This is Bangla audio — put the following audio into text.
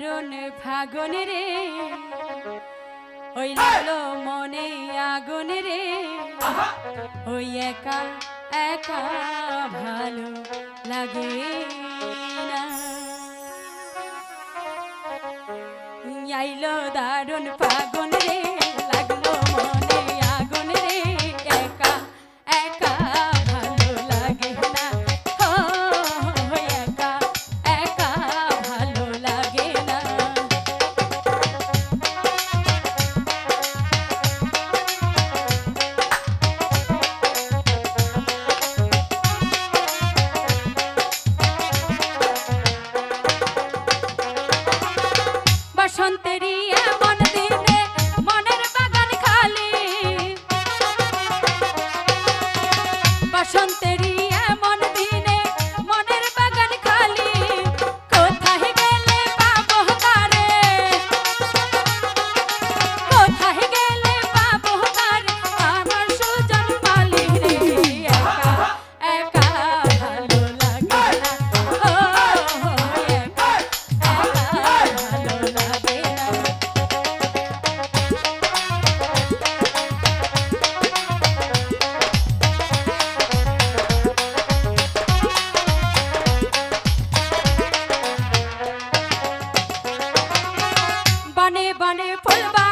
রন ফাগুন রে ওই লাগলো মনে আগুন রে ওই একা একা ভালো লাগে না আইলো দারুণ ফাগুন রে লাগলো মনে আগুন রে একা একা ভালো লাগে না ও একা একা ভালো লাগে না বসন্তেরই এমন দিনে মনের বাগান খালি বসন্তেরই এমন দিনে মনের বাগান খালি কোথায় গেলে পাবো তারে কোথায় গেলে পাবো তারে আমার সুজন মালি রে একা একা ভালো লাগে না ও একা একা ভালো লাগে না বনে বনে ফুলবা